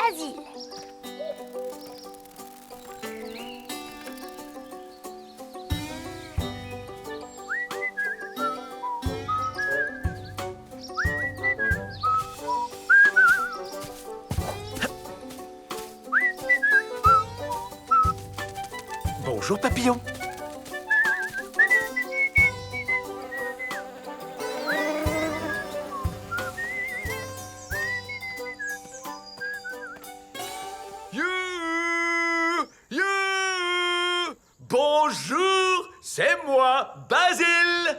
Basile. Bonjour, papillon. Bonjour, c'est moi, Basile.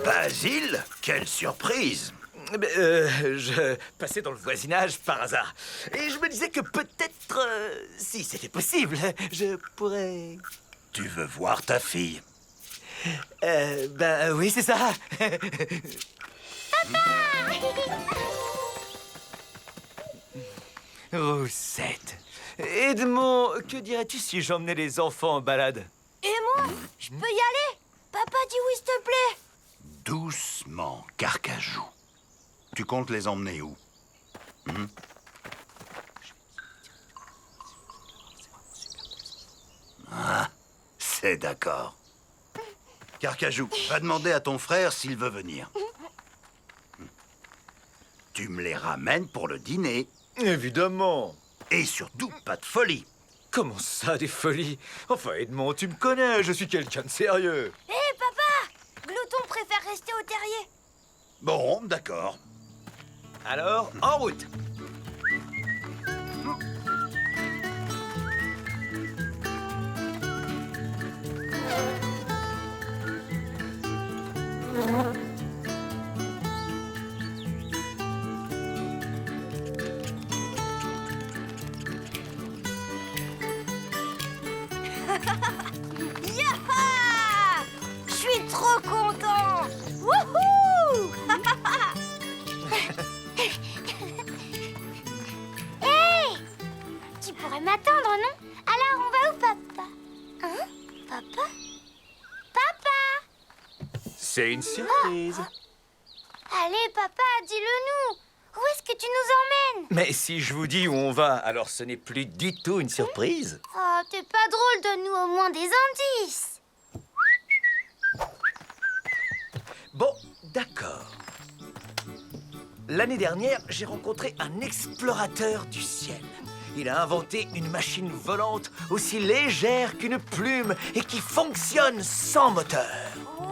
Basile? Quelle surprise! Je passais dans le voisinage par hasard. Et je me disais que peut-être, si c'était possible, je pourrais... Tu veux voir ta fille? Ben oui, c'est ça. Roussette. Edmond, que dirais-tu si j'emmenais les enfants en balade? Et moi, je peux y aller? Papa, dis oui, s'il te plaît. Doucement, Carcajou. Tu comptes les emmener où? Ah, c'est d'accord. Carcajou, va demander à ton frère s'il veut venir. Tu me les ramènes pour le dîner. Évidemment. Et surtout, pas de folie. Comment ça, des folies? Enfin, Edmond, tu me connais, je suis quelqu'un de sérieux. Hé, papa! Glouton préfère rester au terrier. Bon, d'accord. Alors, en route. Yaha! Je suis trop content! Wouhou! Hey! Tu pourrais m'attendre, non? Alors, on va où, papa? Hein? Papa? Papa! C'est une surprise. Allez, papa, dis-le-nous! Où est-ce que tu nous emmènes? Mais si je vous dis où on va, alors ce n'est plus du tout une surprise. Oh, t'es pas drôle, donne-nous au moins des indices! Bon, d'accord. L'année dernière, j'ai rencontré un explorateur du ciel. Il a inventé une machine volante aussi légère qu'une plume et qui fonctionne sans moteur. Oh,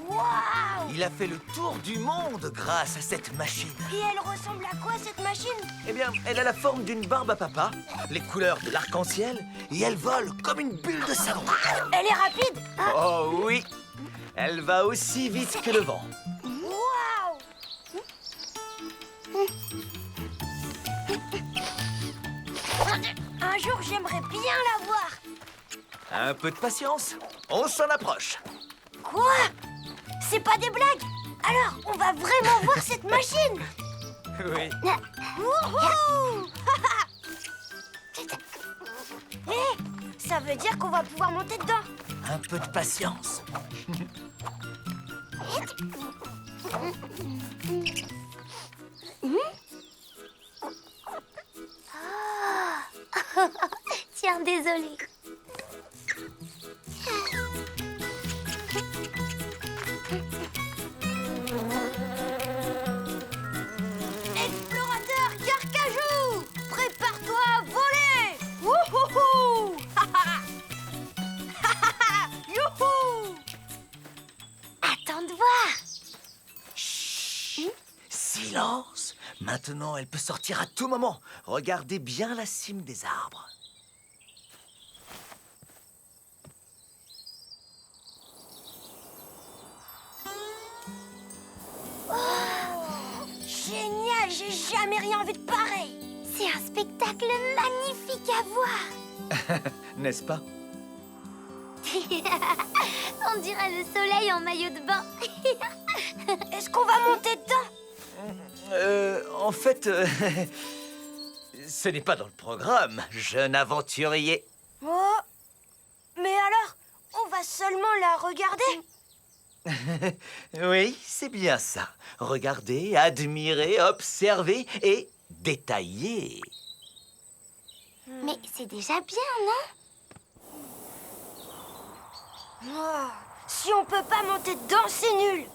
waouh! Il a fait le tour du monde grâce à cette machine. Et elle ressemble à quoi, cette machine? Eh bien, elle a la forme d'une barbe à papa, les couleurs de l'arc-en-ciel, et elle vole comme une bulle de savon. Elle est rapide! Ah, Oh oui, elle va aussi vite que le vent. waouh! Un jour, j'aimerais bien la voir. Un peu de patience, on s'en approche. Quoi? C'est pas des blagues? Alors, on va vraiment voir cette machine? Oui. Wouhou! Hé, ça veut dire qu'on va pouvoir monter dedans. Un peu de patience. Tiens, désolé. Explorateur Carcajou, prépare-toi à voler. Wouhouhou! Youhou! Attends de voir. Silence. Maintenant, elle peut sortir à tout moment. Regardez bien la cime des arbres. Génial, j'ai jamais rien vu de pareil. C'est un spectacle magnifique à voir. N'est-ce pas? On dirait le soleil en maillot de bain. Est-ce qu'on va monter dedans? En fait, ce n'est pas dans le programme, jeune aventurier. Oh, mais alors, on va seulement la regarder? Oui, c'est bien ça. Regardez, admirez, observez et détaillez. Mais c'est déjà bien, non? Oh, si on peut pas monter dedans, c'est nul.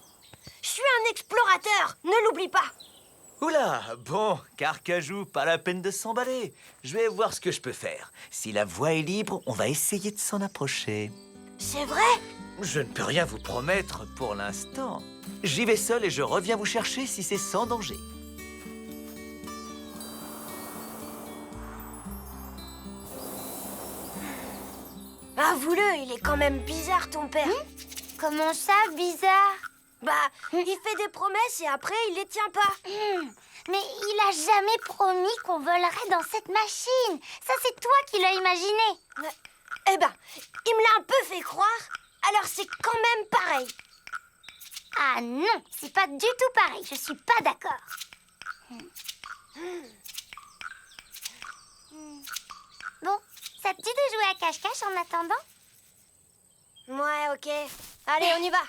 Je suis un explorateur, ne l'oublie pas. Oula, bon, Carcajou, pas la peine de s'emballer. Je vais voir ce que je peux faire. Si la voie est libre, on va essayer de s'en approcher. C'est vrai? Je ne peux rien vous promettre pour l'instant. J'y vais seul et je reviens vous chercher si c'est sans danger. Avoue-le, il est quand même bizarre, ton père. Comment ça, bizarre? Bah, il fait des promesses et après, il les tient pas. Mais il a jamais promis qu'on volerait dans cette machine. Ça, c'est toi qui l'as imaginé. Eh ben, il me l'a un peu fait croire, alors c'est quand même pareil. Ah non, c'est pas du tout pareil. Je suis pas d'accord. Bon, ça te dit de jouer à cache-cache en attendant? Ouais, ok. Allez, on y va.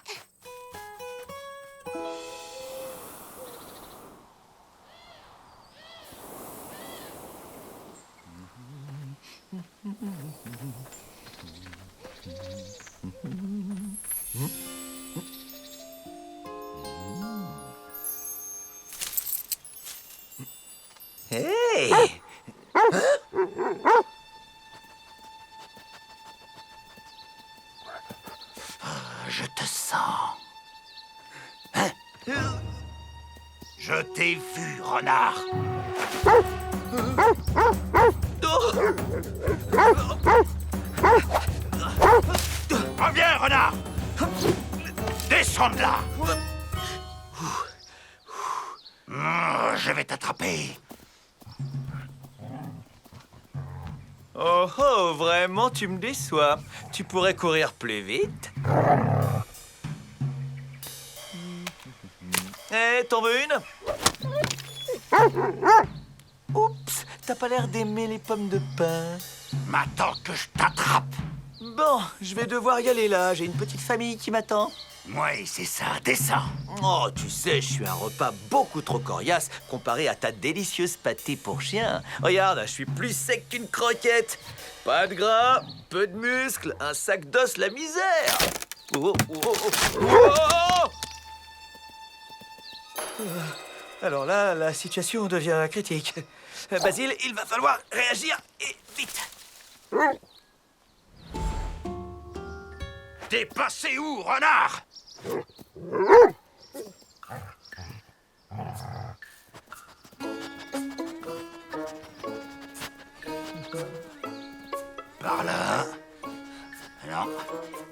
Hey! Je te sens. Hein? Je t'ai vu, renard. Reviens, renard. Descends de là. Je vais t'attraper. Oh oh, vraiment, tu me déçois. Tu pourrais courir plus vite. Eh, t'en veux une? Oups, t'as pas l'air d'aimer les pommes de pin. M'attends que je t'attrape. Bon, je vais devoir y aller là. J'ai une petite famille qui m'attend. Ouais, c'est ça, descends. Oh, tu sais, je suis un repas beaucoup trop coriace comparé à ta délicieuse pâtée pour chien. Regarde, je suis plus sec qu'une croquette. Pas de gras, peu de muscles, un sac d'os, la misère. Oh, oh, oh, oh, oh. Alors là, la situation devient critique. Basile, il va falloir réagir et vite. T'es passé où, renard? Par là. Non.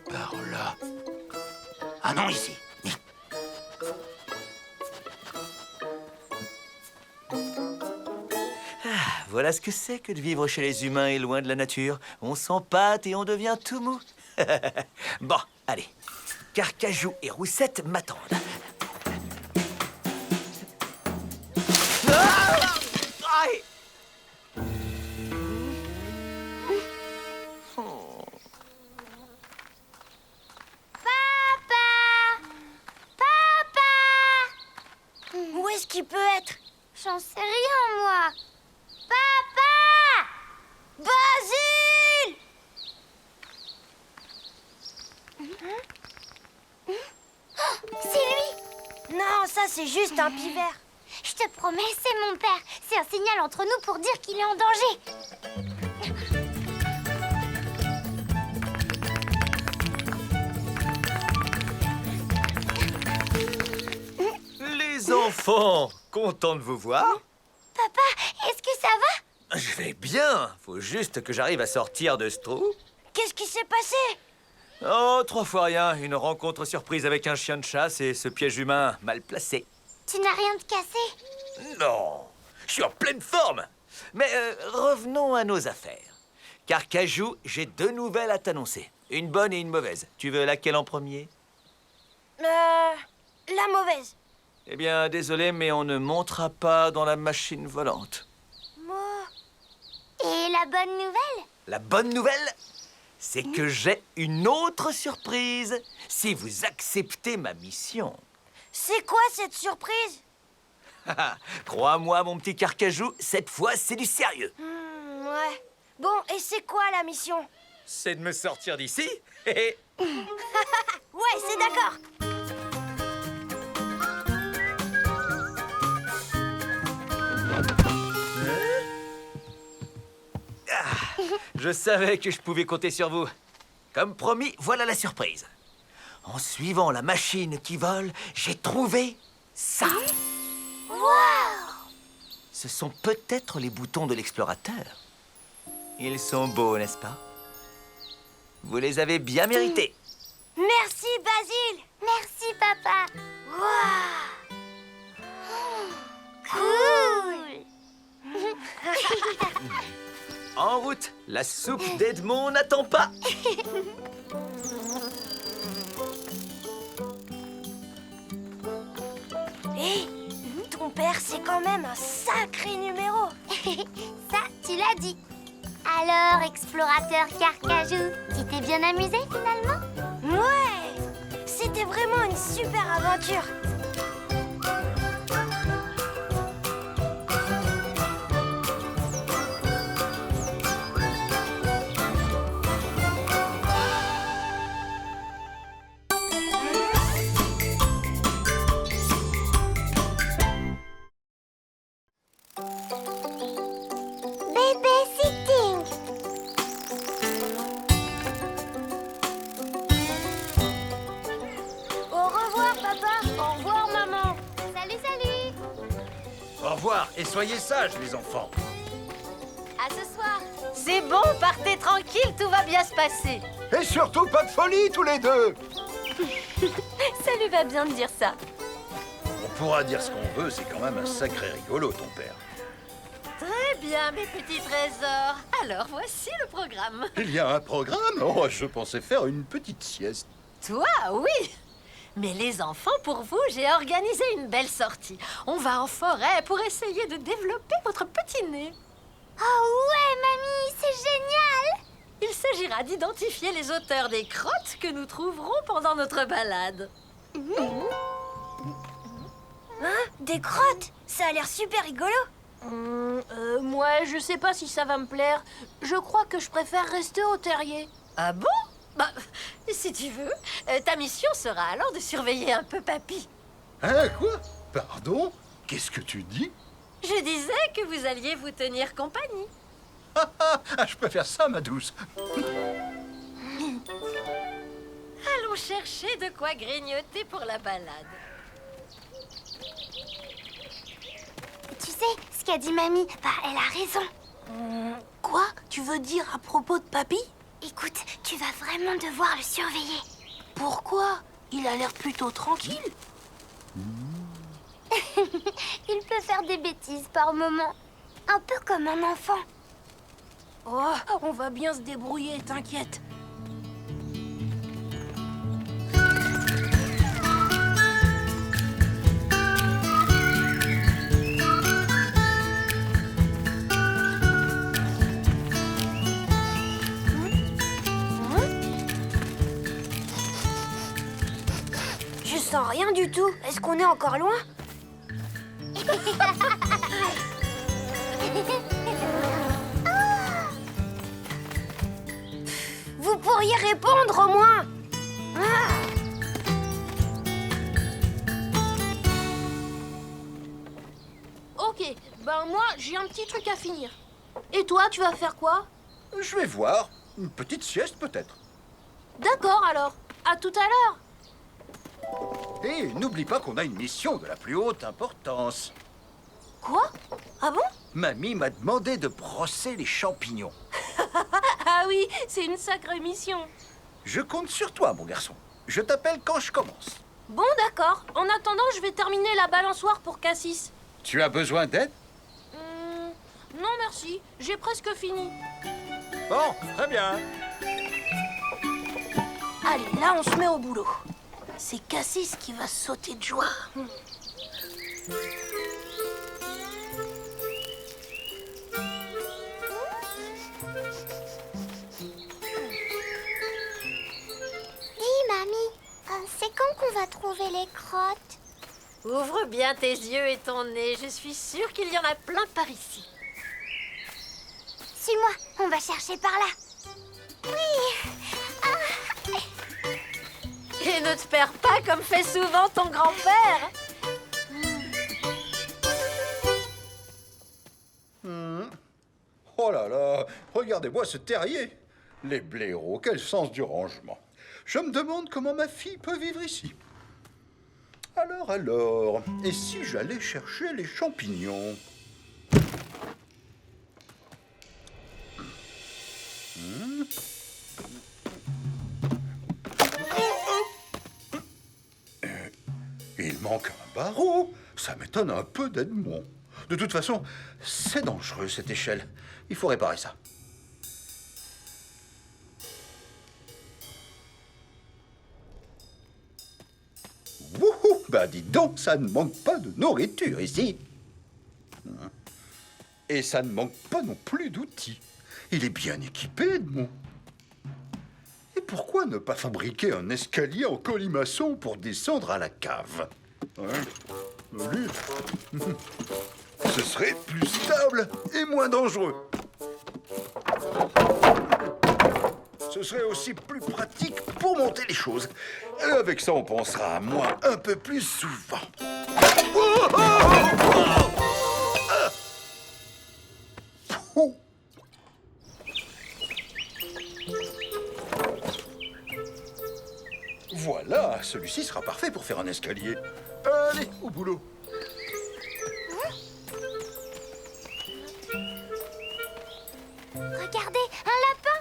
Par là. Ah non, ici. Voilà ce que c'est que de vivre chez les humains et loin de la nature. On s'empâte et on devient tout mou. Bon, allez. Carcajou et Roussette m'attendent. Ah! Aïe! Papa! Papa! Où est-ce qu'il peut être? J'en sais rien, moi. Papa! Basile! C'est lui! Non, ça c'est juste un pivert. Je te promets, c'est mon père. C'est un signal entre nous pour dire qu'il est en danger. Les enfants, content de vous voir. Papa, est-ce que ça va? Je vais bien. Faut juste que j'arrive à sortir de ce trou. Qu'est-ce qui s'est passé? Oh, 3 fois rien. Une rencontre surprise avec un chien de chasse et ce piège humain mal placé. Tu n'as rien de cassé? Non, je suis en pleine forme. Mais revenons à nos affaires. Carcajou, j'ai 2 nouvelles à t'annoncer. Une bonne et une mauvaise. Tu veux laquelle en premier? La mauvaise. Eh bien, désolé, mais on ne montera pas dans la machine volante. Moi. Et la bonne nouvelle? La bonne nouvelle, c'est que j'ai une autre surprise si vous acceptez ma mission. C'est quoi cette surprise? Crois-moi, mon petit Carcajou, cette fois, c'est du sérieux. Ouais. Bon, et c'est quoi la mission? C'est de me sortir d'ici. Ouais, c'est d'accord. Je savais que je pouvais compter sur vous. Comme promis, voilà la surprise. En suivant la machine qui vole, j'ai trouvé ça. Ce sont peut-être les boutons de l'explorateur. Ils sont beaux, n'est-ce pas? Vous les avez bien mérités. Merci, Basile. Merci, papa. Waouh. Cool. En route, la soupe d'Edmond n'attend pas. Hé, ton père, c'est quand même un sacré numéro. Ça, tu l'as dit. Alors, explorateur Carcajou, tu t'es bien amusé finalement? Ouais, c'était vraiment une super aventure. Babysitting. Au revoir, papa. Au revoir, maman. Salut, salut. Au revoir et soyez sages, les enfants. À ce soir. C'est bon, partez tranquille, tout va bien se passer. Et surtout, pas de folie, tous les deux. Ça lui va bien de dire ça. On pourra dire ce qu'on veut, c'est quand même un sacré rigolo, ton père. Très bien, mes petits trésors. Alors, voici le programme. Il y a un programme? Oh, je pensais faire une petite sieste. Toi, oui. Mais les enfants, pour vous, j'ai organisé une belle sortie. On va en forêt pour essayer de développer votre petit nez. Oh ouais, mamie, c'est génial. Il s'agira d'identifier les auteurs des crottes que nous trouverons pendant notre balade. Hein? Des crottes? Ça a l'air super rigolo. Moi, je sais pas si ça va me plaire. Je crois que je préfère rester au terrier. Ah bon? Bah, si tu veux, ta mission sera alors de surveiller un peu papy. Hein, quoi? Pardon? Qu'est-ce que tu dis? Je disais que vous alliez vous tenir compagnie. Ah, je peux faire ça, ma douce. Allons chercher de quoi grignoter pour la balade. Tu sais, ce qu'a dit mamie, bah, elle a raison. Quoi? Tu veux dire à propos de papy? Écoute, tu vas vraiment devoir le surveiller. Pourquoi? Il a l'air plutôt tranquille. Il peut faire des bêtises par moments. Un peu comme un enfant. Oh, on va bien se débrouiller, t'inquiète. Je sens rien du tout. Est-ce qu'on est encore loin? Vous pourriez répondre au moins. Ok, ben moi, j'ai un petit truc à finir. Et toi, tu vas faire quoi? Je vais voir. Une petite sieste, peut-être. D'accord alors, à tout à l'heure. Et n'oublie pas qu'on a une mission de la plus haute importance. Quoi? Ah bon? Mamie m'a demandé de brosser les champignons. Ah oui, c'est une sacrée mission. Je compte sur toi, mon garçon. Je t'appelle quand je commence. Bon, d'accord. En attendant, je vais terminer la balançoire pour Cassis. Tu as besoin d'aide? Non, merci. J'ai presque fini. Bon, très bien. Allez, là, on se met au boulot. C'est Cassis qui va sauter de joie. Ouvre bien tes yeux et ton nez. Je suis sûre qu'il y en a plein par ici. Suis-moi, on va chercher par là. Oui. Et ne te perds pas comme fait souvent ton grand-père. Oh là là, regardez-moi ce terrier. Les blaireaux, quel sens du rangement. Je me demande comment ma fille peut vivre ici. Alors, et si j'allais chercher les champignons? Il manque un barreau. Ça m'étonne un peu d'Edmond. De toute façon, c'est dangereux cette échelle. Il faut réparer ça. Wouhou! Bah dis donc, ça ne manque pas de nourriture ici. Et ça ne manque pas non plus d'outils. Il est bien équipé, Edmond. Et pourquoi ne pas fabriquer un escalier en colimaçon pour descendre à la cave? Lui, ce serait plus stable et moins dangereux. Ce serait aussi plus pratique pour monter les choses. Avec ça, on pensera à moi un peu plus souvent. Oh, oh, oh, oh. Voilà, celui-ci sera parfait pour faire un escalier. Allez, au boulot. Regardez, un lapin.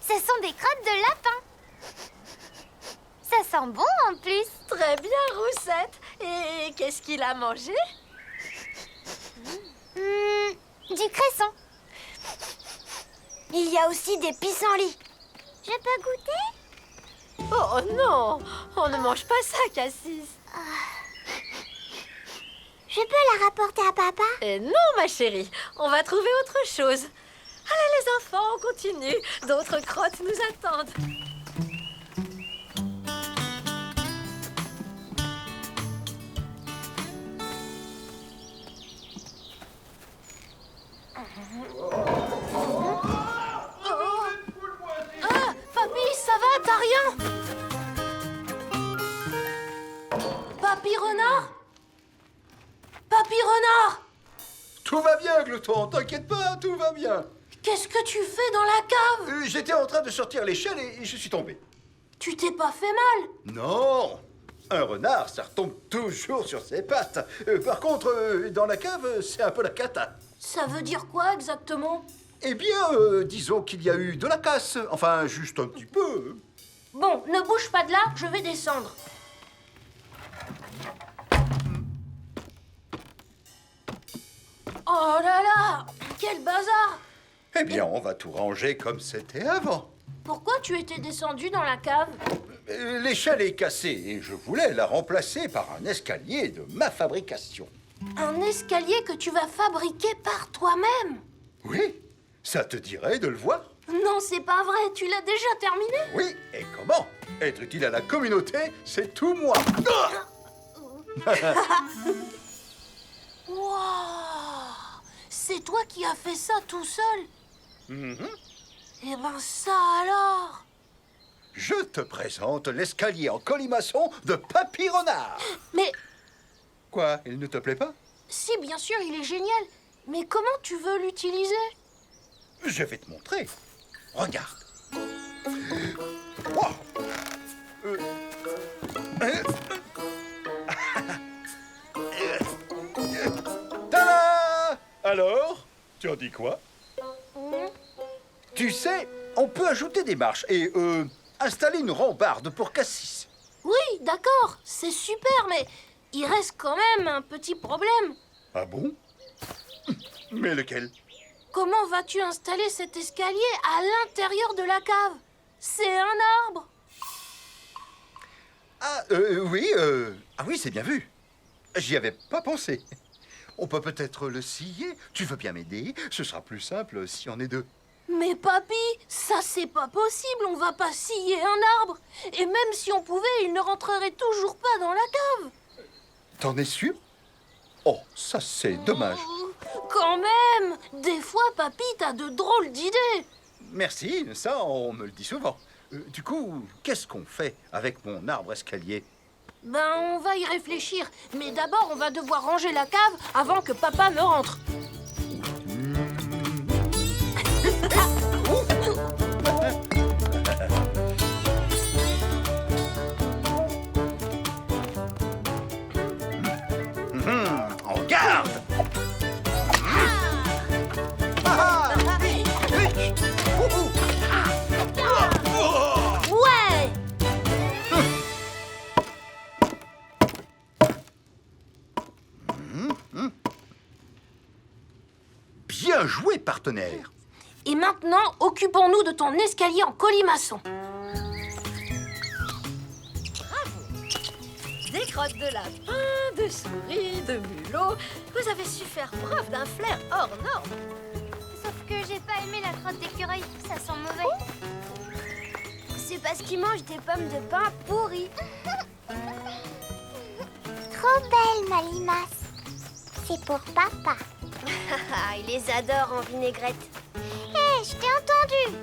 Ce sont des crottes de lapin. Ça sent bon en plus. Très bien, Roussette. Et qu'est-ce qu'il a mangé? Du cresson. Il y a aussi des pissenlits. Je peux goûter? Oh non, on ne mange pas ça, Cassis. Je peux la rapporter à papa? Et non, ma chérie, on va trouver autre chose. Allez, les enfants, on continue. D'autres crottes nous attendent. Ah, papy, ça va, t'as rien? Papy renard? Papy renard? Tout va bien, Glouton, t'inquiète pas, tout va bien. Qu'est-ce que tu fais dans la cave? J'étais en train de sortir l'échelle et je suis tombé. Tu t'es pas fait mal? Non, un renard, ça retombe toujours sur ses pattes. Par contre, dans la cave, c'est un peu la cata. Ça veut dire quoi exactement? Eh bien, disons qu'il y a eu de la casse. Enfin, juste un petit peu. Bon, ne bouge pas de là, je vais descendre. Oh là là, quel bazar! Eh bien, on va tout ranger comme c'était avant. Pourquoi tu étais descendu dans la cave? L'échelle est cassée et je voulais la remplacer par un escalier de ma fabrication. Un escalier que tu vas fabriquer par toi-même? Oui, ça te dirait de le voir? Non, c'est pas vrai, tu l'as déjà terminé? Oui, et comment? Être utile à la communauté, c'est tout moi. Wow! C'est toi qui as fait ça tout seul? Eh ben ça alors! Je te présente l'escalier en colimaçon de Papy Renard. Mais Quoi, il ne te plaît pas? si, bien sûr, il est génial. Mais comment tu veux l'utiliser? Je vais te montrer. Regarde. Wow. Tada! Alors, tu en dis quoi? Tu sais, on peut ajouter des marches et installer une rambarde pour Cassis. Oui, d'accord, c'est super, mais il reste quand même un petit problème. Ah bon? Mais lequel? Comment vas-tu installer cet escalier à l'intérieur de la cave? C'est un arbre. Ah, oui, ah oui, c'est bien vu. J'y avais pas pensé. On peut peut-être le scier. Tu veux bien m'aider? Ce sera plus simple si on est deux. Mais papy, ça c'est pas possible, on va pas scier un arbre. Et même si on pouvait, il ne rentrerait toujours pas dans la cave. T'en es sûr? Oh, ça c'est dommage. Quand même! Des fois, papy, t'as de drôles d'idées. Merci, ça on me le dit souvent. Du coup, qu'est-ce qu'on fait avec mon arbre escalier? Ben, on va y réfléchir. Mais d'abord, on va devoir ranger la cave avant que papa ne rentre. En garde! Ouais! Bien joué, partenaire. Et maintenant, occupons-nous de ton escalier en colimaçon. Des crottes de lapin, de souris, de mulots. Vous avez su faire preuve d'un flair hors norme. Sauf que j'ai pas aimé la crotte d'écureuil, ça sent mauvais. C'est parce qu'ils mangent des pommes de pain pourries. Trop belle, ma limace. C'est pour papa. Ah, il les adore en vinaigrette. Hé, je t'ai entendu.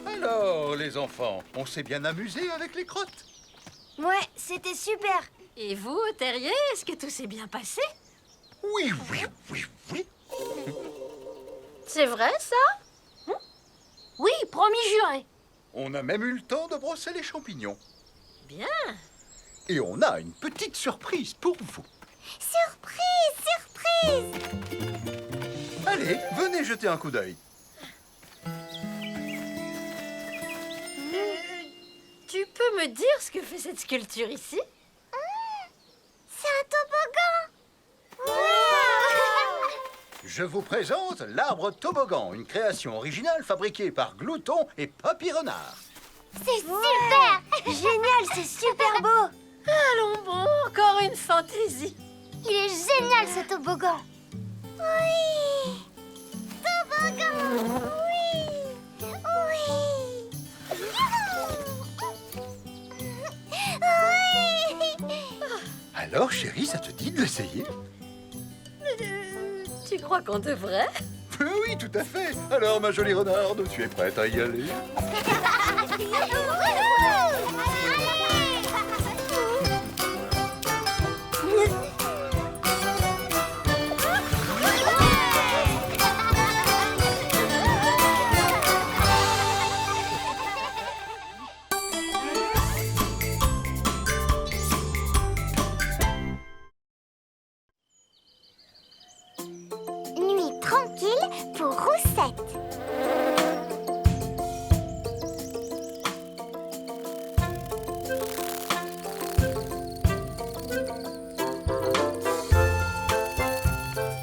Alors, les enfants, on s'est bien amusé avec les crottes? Ouais, c'était super. Et vous, Terrier, est-ce que tout s'est bien passé? Oui, oui, oui, oui. C'est vrai, ça? Oui, promis juré. On a même eu le temps de brosser les champignons. Bien. Et on a une petite surprise pour vous. Surprise, surprise. Allez, venez jeter un coup d'œil. Tu peux me dire ce que fait cette sculpture ici? C'est un toboggan. Je vous présente l'arbre toboggan, une création originale fabriquée par Glouton et Papy Renard. C'est super. Génial, c'est super beau. Allons bon, encore une fantaisie. Il est génial, ce toboggan. Oui. Toboggan. Oui. Oui. Oui. Alors, chérie, ça te dit de l'essayer? Tu crois qu'on devrait? Oui, tout à fait. Alors, ma jolie renarde, tu es prête à y aller? Nuit tranquille pour Roussette.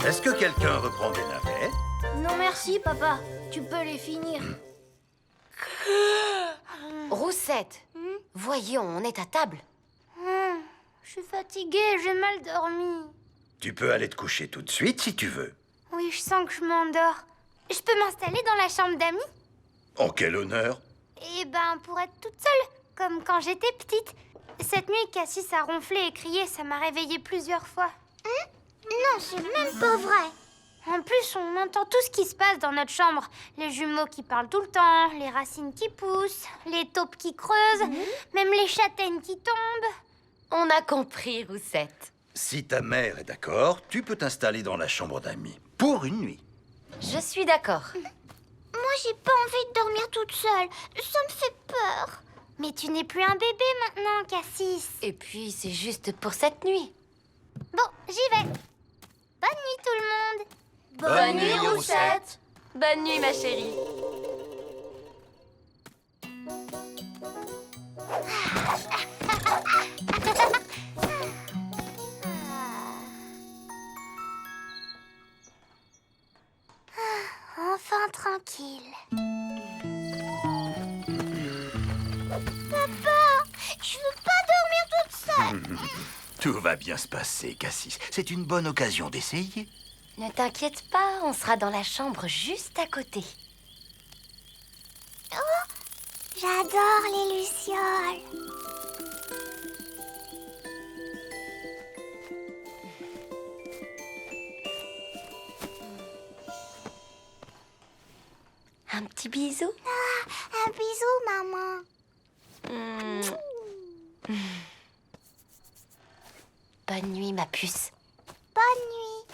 Est-ce que quelqu'un reprend des navets? Non merci, papa. Tu peux les finir. Roussette, voyons, on est à table. Je suis fatiguée, j'ai mal dormi. Tu peux aller te coucher tout de suite si tu veux. Oui, je sens que je m'endors. Je peux m'installer dans la chambre d'amis? Oh, quel honneur! Eh ben, pour être toute seule, comme quand j'étais petite. Cette nuit, Cassis a ronflé et crié, ça m'a réveillée plusieurs fois. Non, c'est même pas vrai. En plus, on entend tout ce qui se passe dans notre chambre. Les jumeaux qui parlent tout le temps, les racines qui poussent, les taupes qui creusent, même les châtaignes qui tombent. On a compris, Roussette. Si ta mère est d'accord, tu peux t'installer dans la chambre d'amis. Pour une nuit. Je suis d'accord. Moi, j'ai pas envie de dormir toute seule. Ça me fait peur. Mais tu n'es plus un bébé maintenant, Cassis. Et puis, c'est juste pour cette nuit. Bon, j'y vais. Bonne nuit, tout le monde. Bonne nuit, Roussette. Bonne nuit, ma chérie. Enfin tranquille. Papa, je veux pas dormir toute seule. Tout va bien se passer, Cassis. C'est une bonne occasion d'essayer. Ne t'inquiète pas, on sera dans la chambre juste à côté. J'adore les lucioles. Un petit bisou. Un bisou, maman. Bonne nuit, ma puce. Bonne nuit.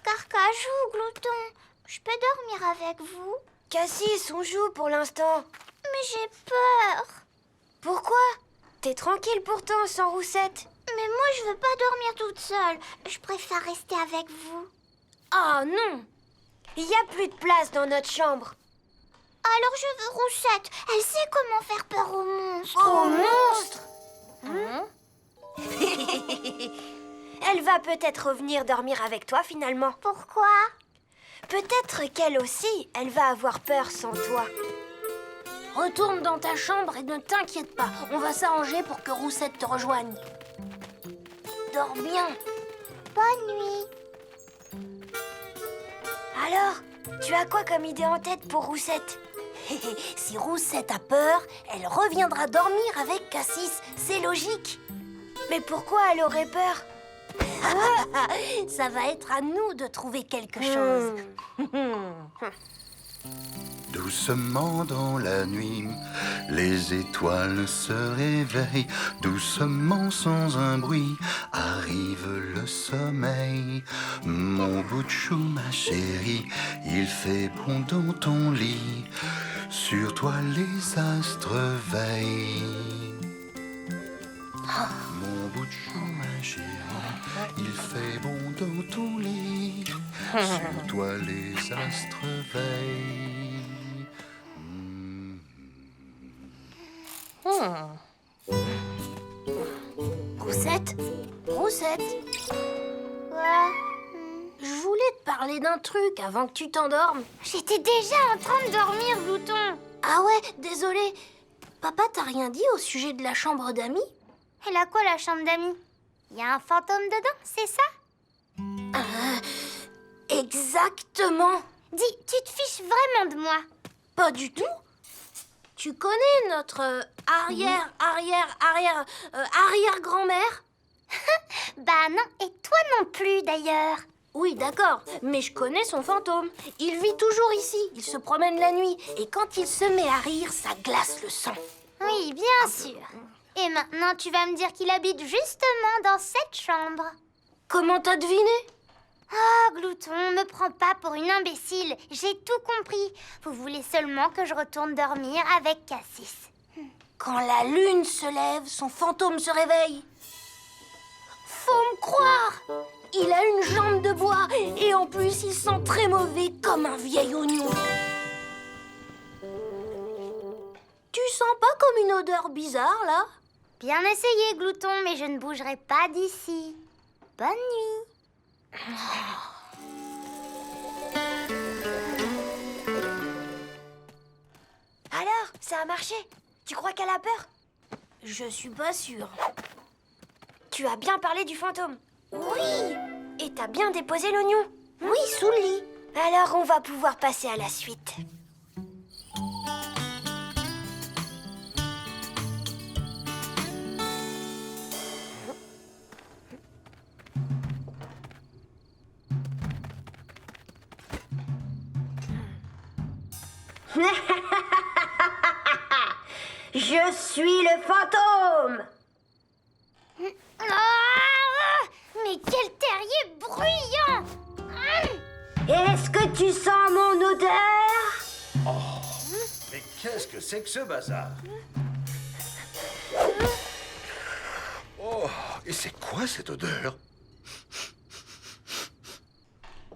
Carcajou, Glouton, je peux dormir avec vous? Cassis, on joue pour l'instant. Mais j'ai peur. Pourquoi? T'es tranquille pourtant, sans Roussette. Mais moi, je veux pas dormir toute seule. Je préfère rester avec vous. Oh non! Il n'y a plus de place dans notre chambre. Alors je veux Roussette. Elle sait comment faire peur aux monstres. Au monstre? Elle va peut-être revenir dormir avec toi finalement. Pourquoi? Peut-être qu'elle aussi, elle va avoir peur sans toi. Retourne dans ta chambre et ne t'inquiète pas. On va s'arranger pour que Roussette te rejoigne. Dors bien. Bonne nuit. Alors, tu as quoi comme idée en tête pour Roussette? Si Roussette a peur, elle reviendra dormir avec Cassis. C'est logique. Mais pourquoi elle aurait peur? Ça va être à nous de trouver quelque chose. Doucement dans la nuit, les étoiles se réveillent. Doucement sans un bruit, arrive le sommeil. Mon bout de chou, ma chérie, il fait bon dans ton lit. Sur toi les astres veillent. Mon bout de chou, ma chérie, il fait bon dans ton lit. Sur toi les astres veillent. Roussette? Roussette? Quoi? Je voulais te parler d'un truc avant que tu t'endormes. J'étais déjà en train de dormir, Glouton. Ah ouais, désolé. Papa t'a rien dit au sujet de la chambre d'amis? Elle a quoi, la chambre d'amis? Il y a un fantôme dedans, c'est ça? Exactement. Dis, tu te fiches vraiment de moi? Pas du tout. Tu connais notre arrière-grand-mère? Bah non, et toi non plus d'ailleurs. Oui, d'accord, mais je connais son fantôme. Il vit toujours ici, il se promène la nuit. Et quand il se met à rire, ça glace le sang. Oui, bien sûr. Et maintenant, tu vas me dire qu'il habite justement dans cette chambre. Comment t'as deviné? Ah, Glouton, me prends pas pour une imbécile. J'ai tout compris. Vous voulez seulement que je retourne dormir avec Cassis. Quand la lune se lève, son fantôme se réveille. Faut me croire! Il a une jambe de bois et en plus il sent très mauvais comme un vieil oignon. Tu sens pas comme une odeur bizarre là? Bien essayé, Glouton, mais je ne bougerai pas d'ici. Bonne nuit. Alors, ça a marché? Tu crois qu'elle a peur? Je suis pas sûre. Tu as bien parlé du fantôme. Oui. Et t'as bien déposé l'oignon. Oui, sous le lit. Alors on va pouvoir passer à la suite. Je suis le fantôme. Ah, mais quel terrier bruyant! Est-ce que tu sens mon odeur? Mais qu'est-ce que c'est que ce bazar? Oh, et c'est quoi cette odeur?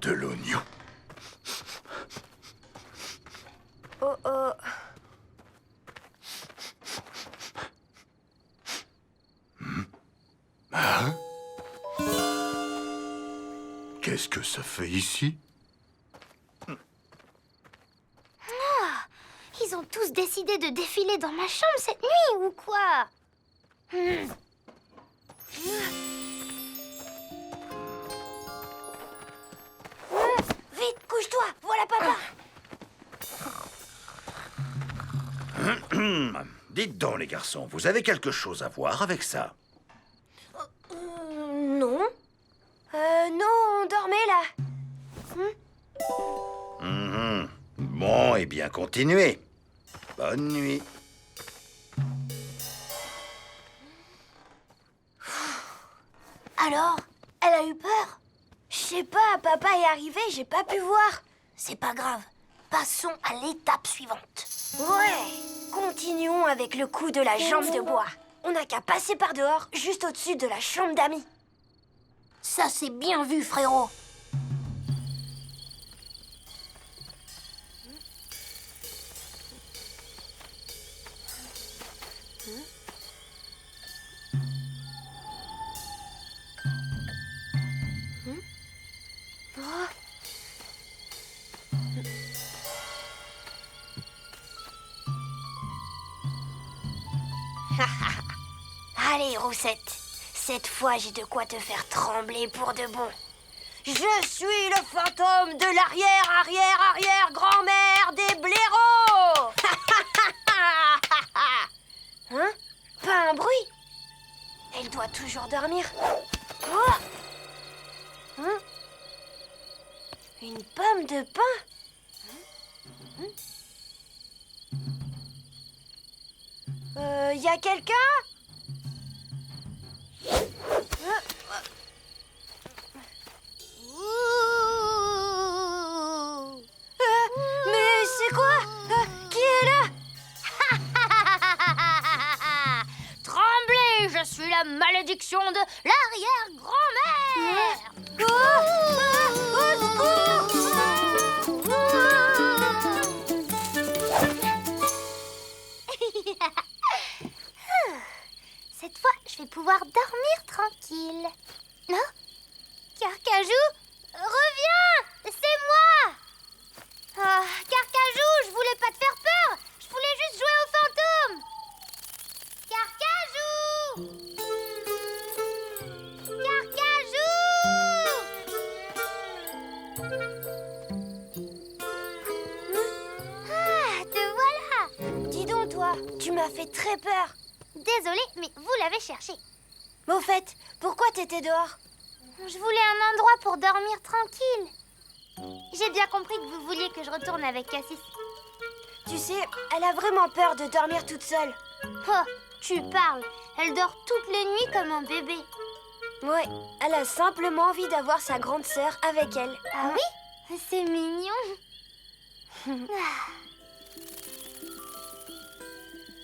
De l'oignon. Oh oh. Ah Qu'est-ce que ça fait ici? Ils ont tous décidé de défiler dans ma chambre cette nuit, ou quoi? Vite, couche-toi. Voilà papa. Dites donc, les garçons, vous avez quelque chose à voir avec ça? Non. Non, on dormait là. Bon, eh bien, continuez. Bonne nuit. Alors, elle a eu peur? Je sais pas, papa est arrivé, j'ai pas pu voir. C'est pas grave. Passons à l'étape suivante. Ouais, continuons avec le coup de la jambe de bois. On n'a qu'à passer par dehors, juste au-dessus de la chambre d'amis. Ça, c'est bien vu, frérot. Allez, Roussette, cette fois j'ai de quoi te faire trembler pour de bon. Je suis le fantôme de l'arrière-arrière-arrière-grand-mère des blaireaux. Hein? Pas un bruit? Elle doit toujours dormir. Oh! Hein? Une pomme de pain? Y a quelqu'un? Mais c'est quoi? Qui est là? Tremblez, je suis la malédiction de l'arrière-grand-mère. Au secours! Cette fois, je vais pouvoir dormir tranquille. Non? Carcajou, reviens! C'est moi! Oh, Carcajou, je voulais pas te faire peur. Je voulais juste jouer au fantôme. Carcajou! Ah, te voilà! Dis donc, toi, tu m'as fait très peur. Désolée, mais vous l'avez cherché. Au fait, pourquoi t'étais dehors? Je voulais un endroit pour dormir tranquille. J'ai bien compris que vous vouliez que je retourne avec Cassis. Tu sais, elle a vraiment peur de dormir toute seule. Oh, tu parles. Elle dort toutes les nuits comme un bébé. Ouais, elle a simplement envie d'avoir sa grande sœur avec elle. Ah oui? C'est mignon.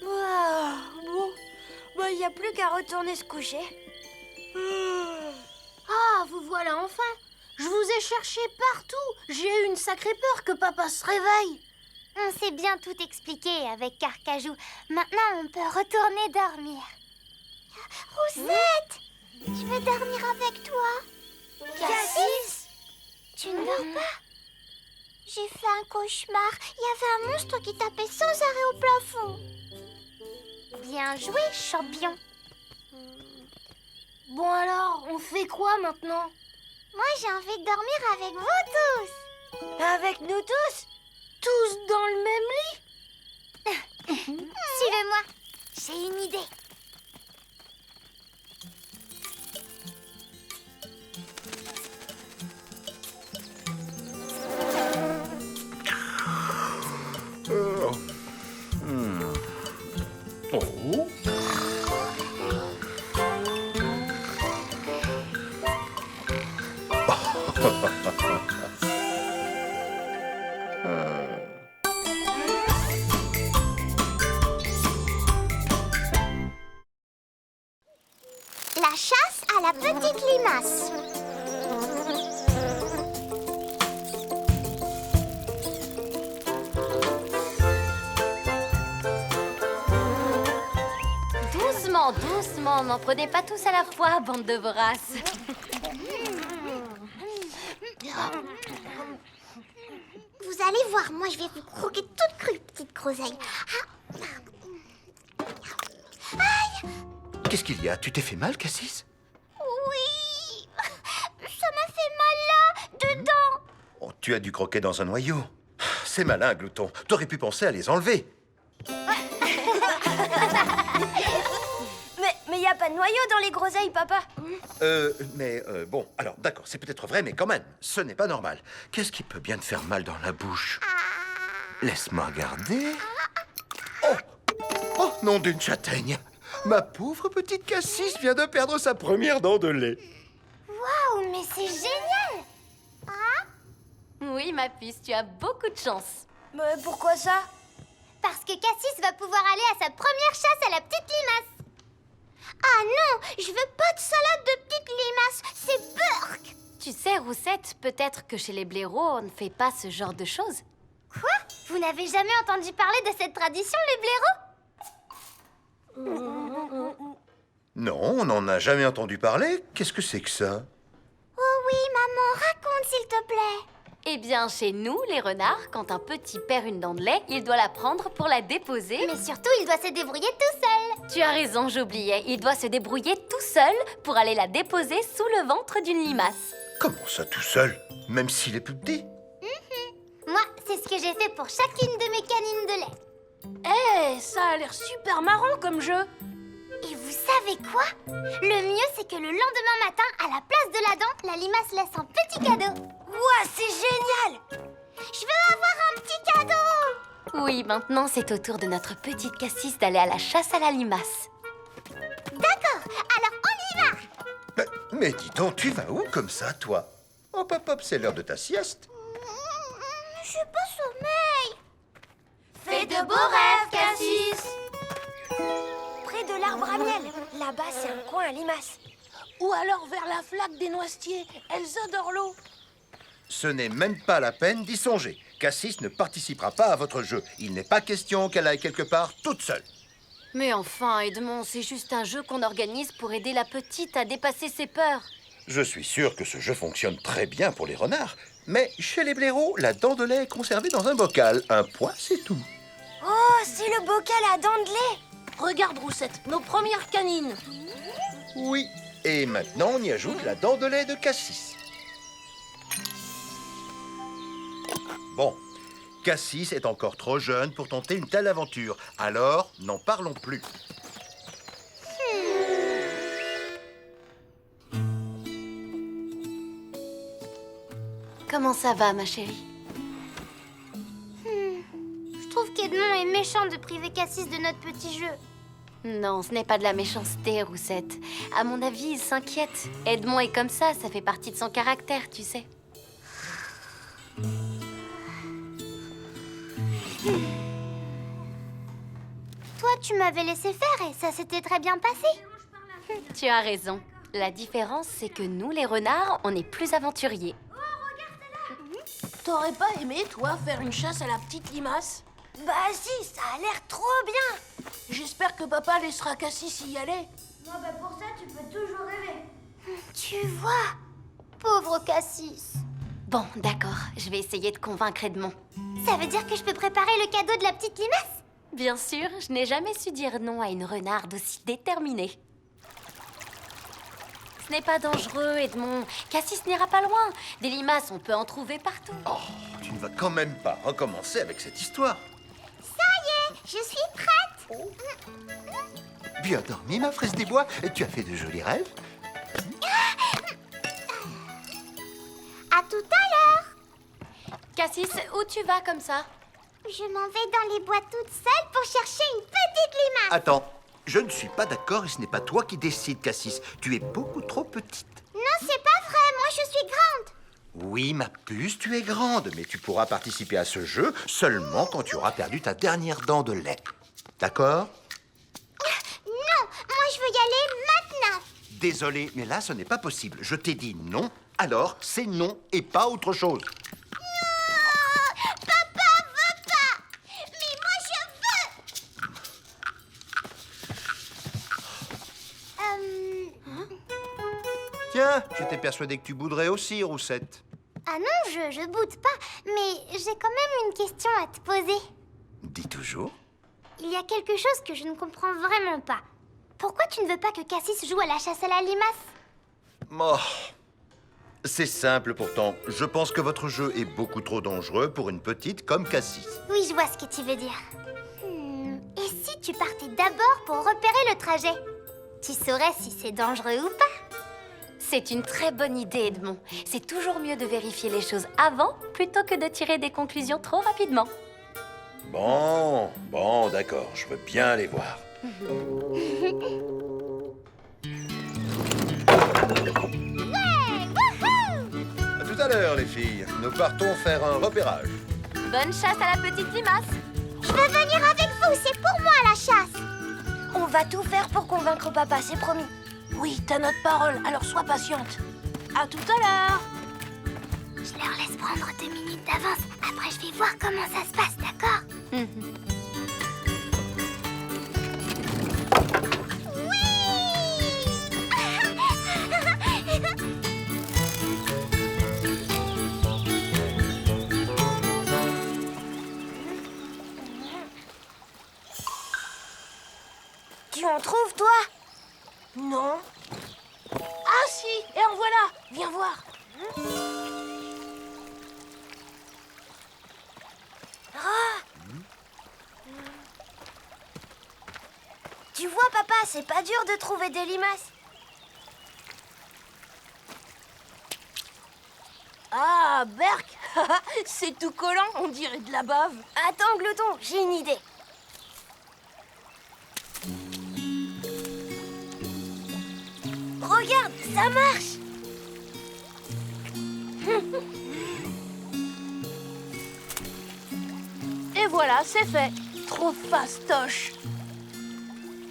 Bon, bah, il n'y a plus qu'à retourner se coucher. Ah, vous voilà enfin. Je vous ai cherché partout. J'ai eu une sacrée peur que papa se réveille. On s'est bien tout expliqué avec Carcajou. Maintenant, on peut retourner dormir. Roussette, je veux dormir avec toi. Cassis? Tu ne dors pas? J'ai fait un cauchemar. Il y avait un monstre qui tapait sans arrêt au plafond. Bien joué, champion. Bon alors, on fait quoi maintenant? Moi, j'ai envie de dormir avec vous tous. Avec nous tous? Tous dans le même lit? Suivez-moi. J'ai une idée. Oh. La chasse à la petite limace. Doucement, doucement, n'en prenez pas tous à la fois, bande de voraces. Vous allez voir, moi je vais vous croquer toute crue, petite groseille. Qu'est-ce qu'il y a? Tu t'es fait mal, Cassis? Oui, ça m'a fait mal là, dedans. Oh, tu as dû croquer dans un noyau. C'est malin, Glouton. T'aurais pu penser à les enlever. Mais y a pas de noyau dans les groseilles, papa. Bon, alors d'accord, c'est peut-être vrai, mais quand même, ce n'est pas normal. Qu'est-ce qui peut bien te faire mal dans la bouche? Laisse-moi regarder. Oh! Oh, nom d'une châtaigne! Ma pauvre petite Cassis vient de perdre sa première dent de lait. Waouh, mais c'est génial. Oui, ma puce, tu as beaucoup de chance. Mais pourquoi ça? Parce que Cassis va pouvoir aller à sa première chasse à la petite limace. Ah non, je veux pas de salade de petite limace, c'est Burk. Tu sais, Roussette, peut-être que chez les blaireaux, on ne fait pas ce genre de choses. Quoi? Vous n'avez jamais entendu parler de cette tradition, les blaireaux? Non, on n'en a jamais entendu parler. Qu'est-ce que c'est que ça? Oh oui, maman, raconte s'il te plaît. Eh bien, chez nous, les renards, quand un petit perd une dent de lait, il doit la prendre pour la déposer. Mais surtout, il doit se débrouiller tout seul. Tu as raison, j'oubliais. Il doit se débrouiller tout seul pour aller la déposer sous le ventre d'une limace. Comment ça, tout seul? Même s'il est plus petit? Moi, c'est ce que j'ai fait pour chacune de mes canines de lait. Eh, ça a l'air super marrant comme jeu. Et vous savez quoi? Le mieux, c'est que le lendemain matin, à la place de la dent, la limace laisse un petit cadeau. Ouah, c'est génial! Je veux avoir un petit cadeau! Oui, maintenant, c'est au tour de notre petite Cassis d'aller à la chasse à la limace. D'accord, alors on y va! Mais dis donc, tu vas où comme ça, toi? Hop, hop, hop, c'est l'heure de ta sieste. J'ai pas sommeil. Fais de beaux rêves, Cassis! Près de l'arbre à miel. Là-bas, c'est un coin à limaces. Ou alors vers la flaque des noisetiers. Elles adorent l'eau. Ce n'est même pas la peine d'y songer. Cassis ne participera pas à votre jeu. Il n'est pas question qu'elle aille quelque part toute seule. Mais enfin, Edmond, c'est juste un jeu qu'on organise pour aider la petite à dépasser ses peurs. Je suis sûr que ce jeu fonctionne très bien pour les renards. Mais chez les blaireaux, la dent de lait est conservée dans un bocal. Un point, c'est tout. Oh, c'est le bocal à dents de lait! Regarde, Roussette, nos premières canines. Oui. Et maintenant, on y ajoute la dent de lait de Cassis. Bon, Cassis est encore trop jeune pour tenter une telle aventure. Alors, n'en parlons plus. Comment ça va, ma chérie? Je trouve qu'Edmond est méchant de priver Cassis de notre petit jeu. Non, ce n'est pas de la méchanceté, Roussette. À mon avis, il s'inquiète. Edmond est comme ça fait partie de son caractère, tu sais. Toi, tu m'avais laissé faire et ça s'était très bien passé. Tu as raison. La différence, c'est que nous, les renards, on est plus aventuriers. T'aurais pas aimé, toi, faire une chasse à la petite limace? Bah si, ça a l'air trop bien! J'espère que papa laissera Cassis y aller. Non, bah pour ça, tu peux toujours rêver. Tu vois, pauvre Cassis. Bon, d'accord, je vais essayer de convaincre Edmond. Ça veut dire que je peux préparer le cadeau de la petite limace? Bien sûr, je n'ai jamais su dire non à une renarde aussi déterminée. Ce n'est pas dangereux, Edmond. Cassis n'ira pas loin. Des limaces, on peut en trouver partout. Oh, tu ne vas quand même pas recommencer avec cette histoire. Je suis prête. Bien dormi, ma fraise des bois. Tu as fait de jolis rêves. À tout à l'heure. Cassis, où tu vas comme ça? Je m'en vais dans les bois toute seule pour chercher une petite limace. Attends, je ne suis pas d'accord et ce n'est pas toi qui décides, Cassis. Tu es beaucoup trop petite. Non, c'est pas vrai. Moi, je suis grande. Oui, ma puce, tu es grande, mais tu pourras participer à ce jeu seulement quand tu auras perdu ta dernière dent de lait. D'accord? Non, moi, je veux y aller maintenant. Désolé, mais là, ce n'est pas possible. Je t'ai dit non, alors c'est non et pas autre chose. Papa veut pas. Mais moi, je veux. Tiens, j'étais persuadé que tu bouderais aussi, Roussette. Ah non, je boude pas, mais j'ai quand même une question à te poser. Dis toujours. Il y a quelque chose que je ne comprends vraiment pas. Pourquoi tu ne veux pas que Cassis joue à la chasse à la limace? Oh, c'est simple pourtant. Je pense que votre jeu est beaucoup trop dangereux pour une petite comme Cassis. Oui, je vois ce que tu veux dire. Et si tu partais d'abord pour repérer le trajet? Tu saurais si c'est dangereux ou pas. C'est une très bonne idée, Edmond. C'est toujours mieux de vérifier les choses avant plutôt que de tirer des conclusions trop rapidement. Bon, d'accord, je veux bien aller voir. À tout à l'heure, les filles. Nous partons faire un repérage. Bonne chasse à la petite limace. Je veux venir avec vous, c'est pour moi la chasse. On va tout faire pour convaincre papa, c'est promis. Oui, t'as notre parole, alors sois patiente. À tout à l'heure. Je leur laisse prendre 2 minutes d'avance. Après, je vais voir comment ça se passe, d'accord? Tu en trouves, toi? Non. Ah si, et en voilà. Viens voir. Tu vois, papa, c'est pas dur de trouver des limaces. Ah, Berk. C'est tout collant, on dirait de la bave. Attends, Glouton, j'ai une idée. Regarde, ça marche. Et voilà, c'est fait. Trop fastoche.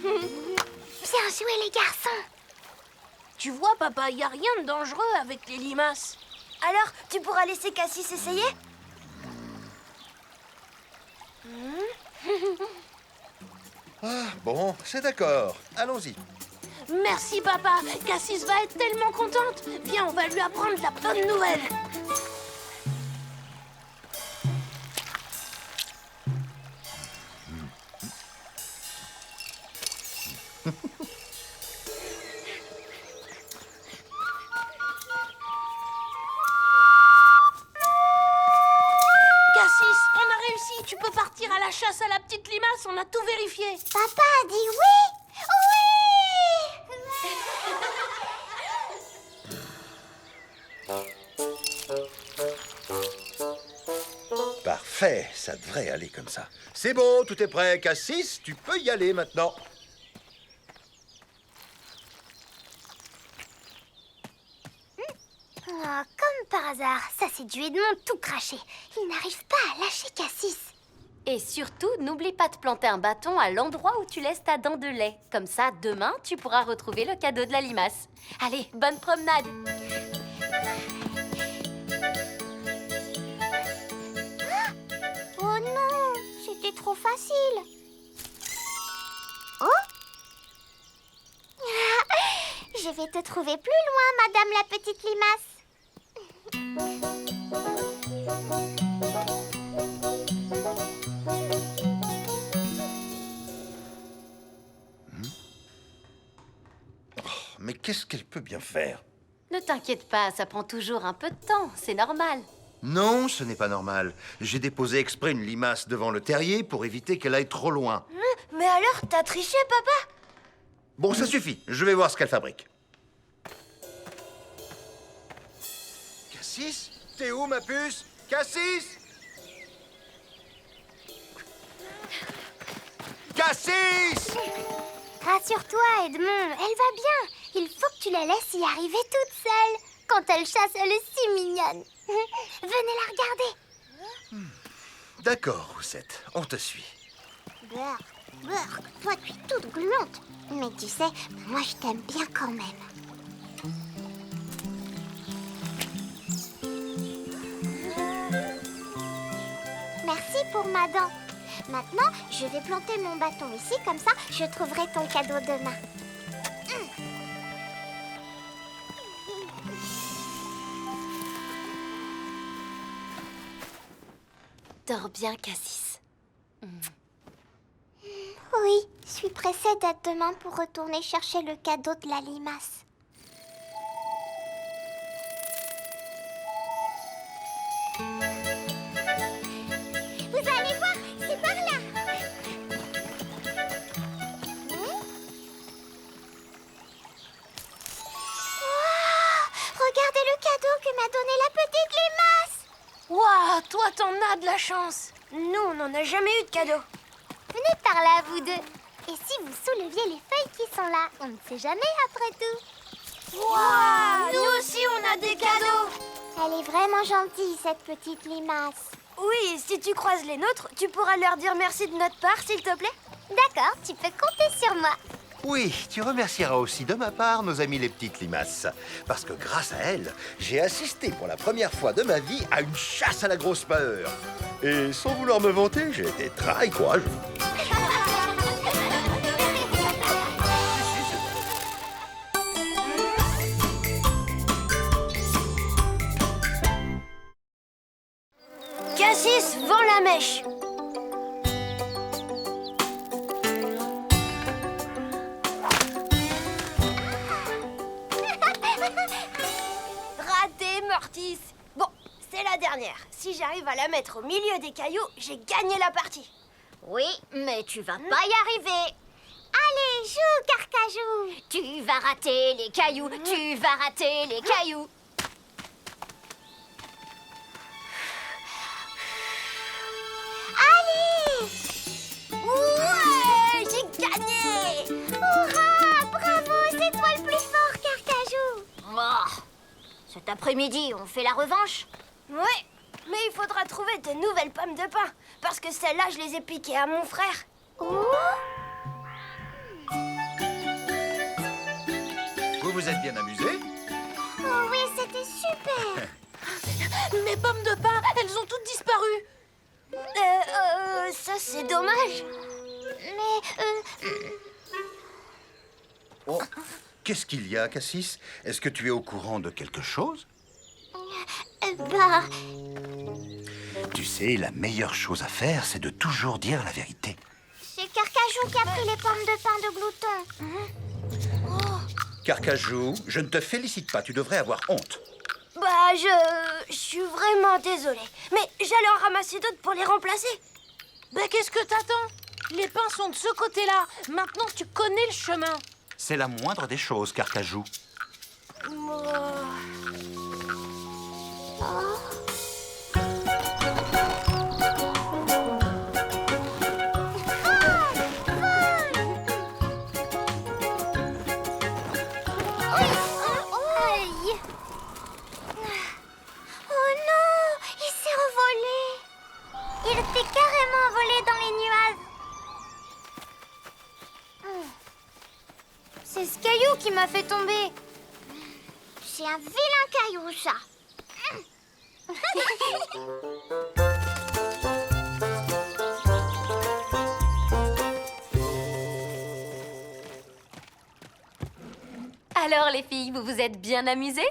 Bien joué, les garçons. Tu vois, papa, y a rien de dangereux avec les limaces. Alors, tu pourras laisser Cassis essayer? Ah, bon, c'est d'accord. Allons-y. Merci, papa. Cassis va être tellement contente. Viens, on va lui apprendre la bonne nouvelle. Cassis, on a réussi. Tu peux partir à la chasse à la petite limace. On a tout vérifié. Papa a dit oui. Parfait, ça devrait aller comme ça. C'est bon, tout est prêt. Cassis, tu peux y aller maintenant. Oh, comme par hasard, ça c'est du Edmond tout craché. Il n'arrive pas à lâcher Cassis. Et surtout, n'oublie pas de planter un bâton à l'endroit où tu laisses ta dent de lait. Comme ça, demain, tu pourras retrouver le cadeau de la limace. Allez, bonne promenade. Oh non, c'était trop facile. Oh je vais te trouver plus loin, madame la petite limace. Mais qu'est-ce qu'elle peut bien faire? Ne t'inquiète pas, ça prend toujours un peu de temps, c'est normal. Non, ce n'est pas normal. J'ai déposé exprès une limace devant le terrier pour éviter qu'elle aille trop loin. Mais alors, t'as triché, papa? Bon, ça suffit. Je vais voir ce qu'elle fabrique. Cassis? T'es où, ma puce? Cassis? Cassis! Rassure-toi, Edmond, elle va bien. Il faut que tu la laisses y arriver toute seule. Quand elle chasse, elle est si mignonne. Venez la regarder. D'accord, Roussette, on te suit. Beurre, toi tu es toute gluante. Mais tu sais, moi je t'aime bien quand même. Merci pour ma dent. Maintenant, je vais planter mon bâton ici, comme ça, je trouverai ton cadeau demain. Dors bien, Cassis. Oui, je suis pressée d'être demain pour retourner chercher le cadeau de la limace. Vous allez voir, c'est par là. Regardez le cadeau que m'a donné la petite limace. Waouh, toi, t'en as de la chance. Nous, on n'en a jamais eu de cadeau. Venez par là, vous deux. Et si vous souleviez les feuilles qui sont là, on ne sait jamais après tout. Waouh! Nous aussi, on a des cadeaux. Elle est vraiment gentille, cette petite limace. Oui, si tu croises les nôtres, tu pourras leur dire merci de notre part, s'il te plaît. D'accord, tu peux compter sur moi. Oui, tu remercieras aussi de ma part nos amis les petites limaces. Parce que grâce à elles, j'ai assisté pour la première fois de ma vie à une chasse à la grosse peur. Et sans vouloir me vanter, j'ai été très courageux. Cassis vend la mèche. Raté, Mortis. Bon, c'est la dernière. Si j'arrive à la mettre au milieu des cailloux, j'ai gagné la partie. Oui, mais tu vas pas y arriver. Allez, joue, Carcajou. Tu vas rater les cailloux, tu vas rater les cailloux. Allez. Ouais, j'ai gagné. Hurrah, bravo, c'est toi le plus fort, Carcajou. Oh, cet après-midi, on fait la revanche? Ouais, mais il faudra trouver de nouvelles pommes de pin. Parce que celles-là, je les ai piquées à mon frère. Vous vous êtes bien amusés? Oh oui, c'était super. Mes pommes de pin, elles ont toutes disparu. Ça c'est dommage. Mais, Oh, qu'est-ce qu'il y a, Cassis? Est-ce que tu es au courant de quelque chose? bah, Tu sais, la meilleure chose à faire, c'est de toujours dire la vérité. c'est Carcajou qui a pris les pommes de pin de Glouton. Carcajou, je ne te félicite pas, tu devrais avoir honte. Bah, je suis vraiment désolée. Mais j'allais en ramasser d'autres pour les remplacer. Ben, qu'est-ce que t'attends? Les pins sont de ce côté-là. Maintenant, tu connais le chemin. C'est la moindre des choses, Carcajou. Aïe. Oh non, il s'est envolé. Il était carrément envolé dans les nuages. C'est ce caillou qui m'a fait tomber. C'est un vilain caillou, ça. Alors, les filles, vous vous êtes bien amusées?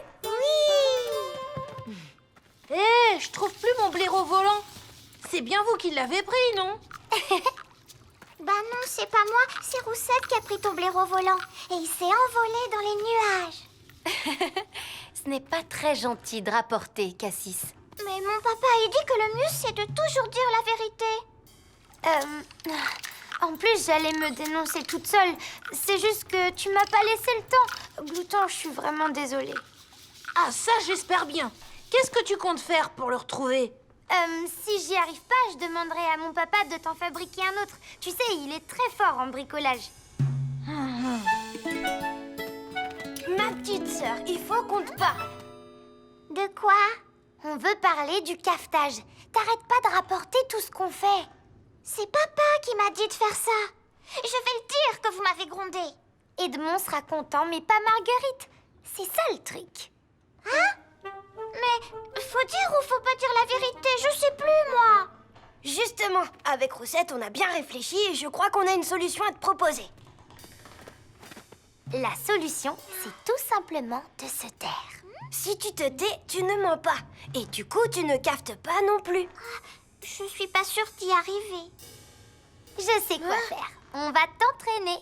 Hé, je trouve plus mon blaireau volant. C'est bien vous qui l'avez pris, non? Bah non, c'est pas moi, c'est Roussette qui a pris ton blaireau volant. Et il s'est envolé dans les nuages. Ce n'est pas très gentil de rapporter, Cassis. Mais mon papa, il dit que le mieux, c'est de toujours dire la vérité. En plus, j'allais me dénoncer toute seule. C'est juste que tu m'as pas laissé le temps. Glouton, je suis vraiment désolée. Ah, ça, j'espère bien. Qu'est-ce que tu comptes faire pour le retrouver? Si j'y arrive pas, je demanderai à mon papa de t'en fabriquer un autre. Tu sais, il est très fort en bricolage. Ma petite sœur, il faut qu'on te parle. De quoi? On veut parler du cafetage. T'arrêtes pas de rapporter tout ce qu'on fait. C'est papa qui m'a dit de faire ça. Je vais le dire que vous m'avez grondé. Edmond sera content, mais pas Marguerite. C'est ça le truc. Mais faut dire ou faut pas dire la vérité? Je sais plus, moi. Justement, avec Roussette, on a bien réfléchi et je crois qu'on a une solution à te proposer. La solution, c'est tout simplement de se taire. Si tu te tais, tu ne mens pas. Et du coup, tu ne cafetes pas non plus. Je suis pas sûre d'y arriver. Je sais quoi faire. On va t'entraîner.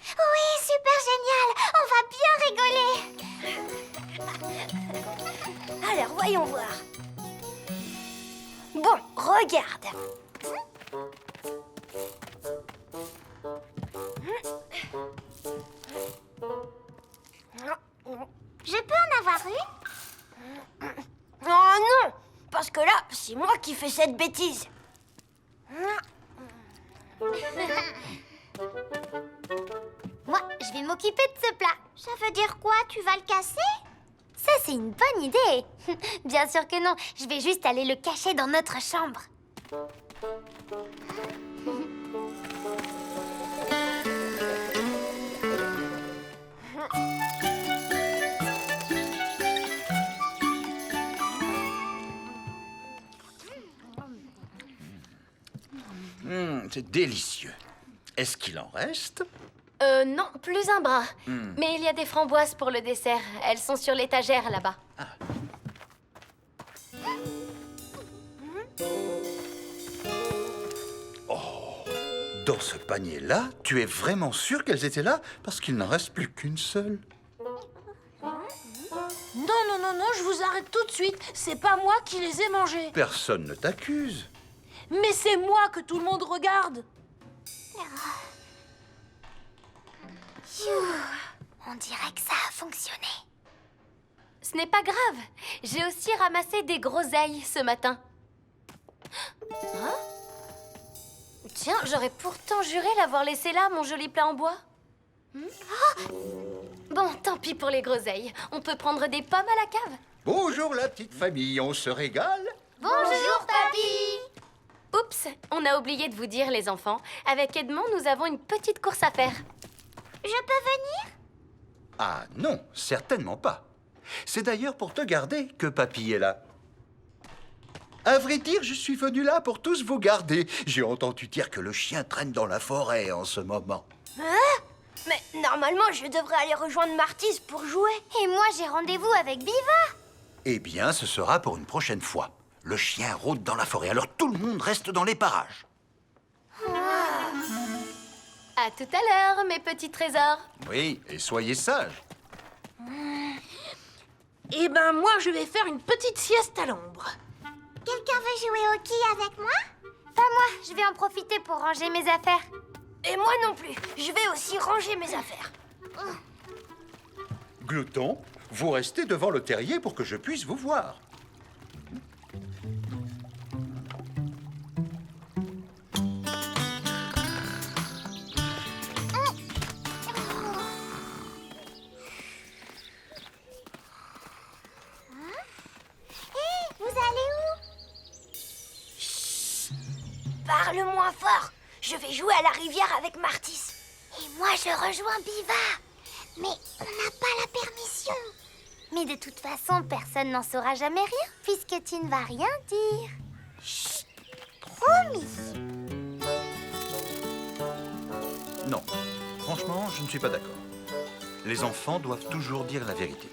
Oui, super génial. On va bien rigoler. Alors, voyons voir. Bon, regarde. Je peux en avoir une? Oh non, parce que là, c'est moi qui fais cette bêtise. Moi, je vais m'occuper de ce plat. Ça veut dire quoi? Tu vas le casser? Ça, c'est une bonne idée. Bien sûr que non. Je vais juste aller le cacher dans notre chambre. C'est délicieux. Est-ce qu'il en reste? Non, plus un brin. Mais il y a des framboises pour le dessert. Elles sont sur l'étagère là-bas. Dans ce panier-là, tu es vraiment sûr qu'elles étaient là? Parce qu'il n'en reste plus qu'une seule. Non, je vous arrête tout de suite. C'est pas moi qui les ai mangés. Personne ne t'accuse. Mais c'est moi que tout le monde regarde. On dirait que ça a fonctionné. Ce n'est pas grave. J'ai aussi ramassé des groseilles ce matin. Hein? Tiens, j'aurais pourtant juré l'avoir laissé là, mon joli plat en bois. Bon, tant pis pour les groseilles. On peut prendre des pommes à la cave. Bonjour la petite famille, on se régale? Bonjour, papy. Oups, on a oublié de vous dire, les enfants. Avec Edmond, nous avons une petite course à faire. Je peux venir? Ah non, certainement pas. C'est d'ailleurs pour te garder que papy est là. À vrai dire, je suis venu là pour tous vous garder. J'ai entendu dire que le chien traîne dans la forêt en ce moment. Mais normalement, je devrais aller rejoindre Martis pour jouer. Et moi, j'ai rendez-vous avec Biva. Eh bien, ce sera pour une prochaine fois. Le chien rôde dans la forêt, alors tout le monde reste dans les parages. À tout à l'heure, mes petits trésors. Oui, et soyez sages. Eh ben, moi, je vais faire une petite sieste à l'ombre. Quelqu'un veut jouer au quai avec moi? Pas moi, je vais en profiter pour ranger mes affaires. Et moi non plus. Je vais aussi ranger mes affaires. Glouton, vous restez devant le terrier pour que je puisse vous voir. Vous allez où? Parle moins fort. Je vais jouer à la rivière avec Martis. Et moi, je rejoins Biva. Mais on n'a pas la permission. Mais de toute façon, personne n'en saura jamais rien, puisque tu ne vas rien dire. Chut, promis. Non, franchement, je ne suis pas d'accord. Les enfants doivent toujours dire la vérité.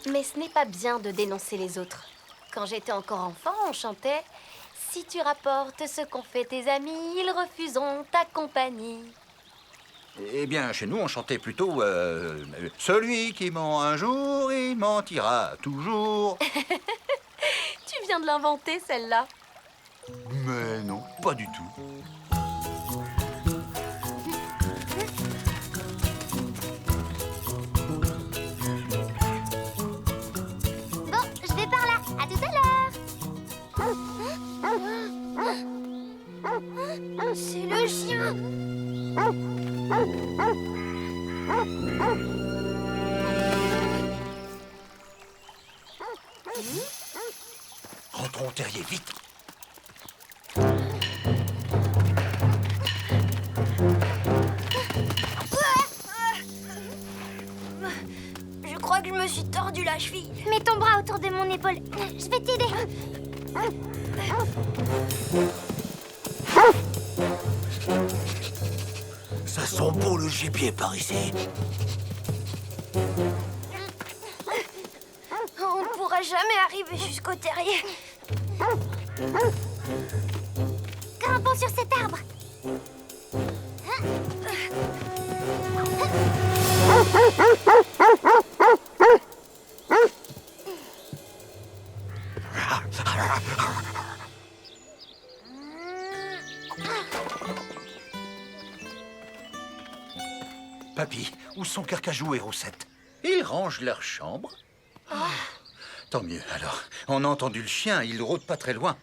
Mais ce n'est pas bien de dénoncer les autres. Quand j'étais encore enfant, on chantait « Si tu rapportes ce qu'ont fait tes amis, ils refuseront ta compagnie. » Eh bien, chez nous, on chantait plutôt celui qui ment un jour, il mentira toujours. Tu viens de l'inventer, celle-là. Mais non, pas du tout. Bon, je vais par là. À tout à l'heure. C'est le chien. Rentrons au terrier, vite. Je crois que je me suis tordu la cheville. Mets ton bras autour de mon épaule. Je vais t'aider. Ça sent beau le gibier par ici. On ne pourra jamais arriver jusqu'au terrier. Grimpons sur cet arbre. Papy, où sont Carcajou et Roussette? Ils rangent leur chambre. Tant mieux, alors. On a entendu le chien, il rôde pas très loin.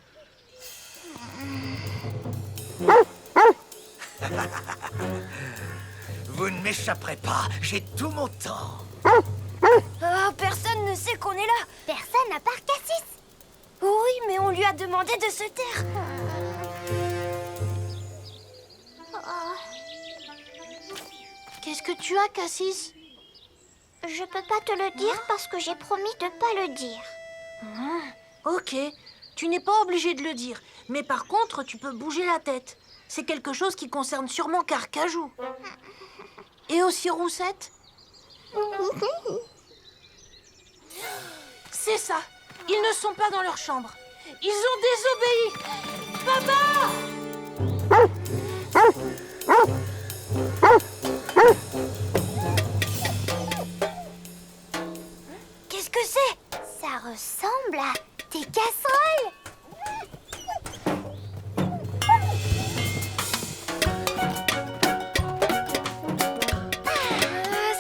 Vous ne m'échapperez pas, j'ai tout mon temps. Oh, personne ne sait qu'on est là. Personne à part Cassis. Oui, mais on lui a demandé de se taire. Qu'est-ce que tu as, Cassis? Je peux pas te le dire parce que j'ai promis de pas le dire. Ok, tu n'es pas obligé de le dire. Mais par contre, tu peux bouger la tête. C'est quelque chose qui concerne sûrement Carcajou. Et aussi Roussette? C'est ça. Ils ne sont pas dans leur chambre. Ils ont désobéi. Papa! Qu'est-ce que c'est? Ça ressemble à des casseroles.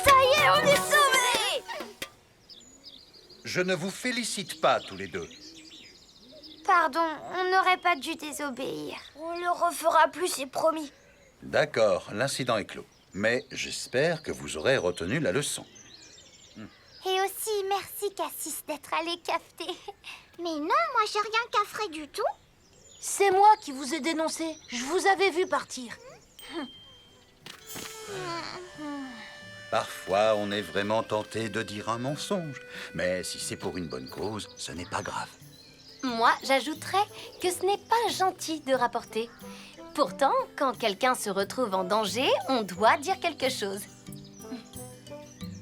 Ça y est, on est sauvés. Je ne vous félicite pas tous les deux. Pardon, on n'aurait pas dû désobéir. On le refera plus, c'est promis. D'accord, l'incident est clos. Mais j'espère que vous aurez retenu la leçon. Et aussi, merci Cassis d'être allé cafeter. Mais non, moi j'ai rien cafré du tout. C'est moi qui vous ai dénoncé. Je vous avais vu partir. Parfois, on est vraiment tenté de dire un mensonge. Mais si c'est pour une bonne cause, ce n'est pas grave. Moi, j'ajouterais que ce n'est pas gentil de rapporter. Pourtant, quand quelqu'un se retrouve en danger, on doit dire quelque chose.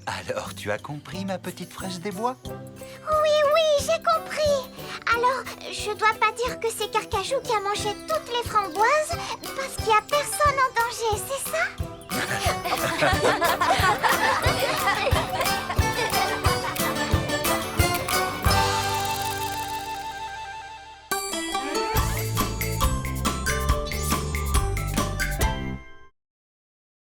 Alors, tu as compris, ma petite fraise des bois? Oui, j'ai compris. Alors, je dois pas dire que c'est Carcajou qui a mangé toutes les framboises parce qu'il y a personne en danger, c'est ça?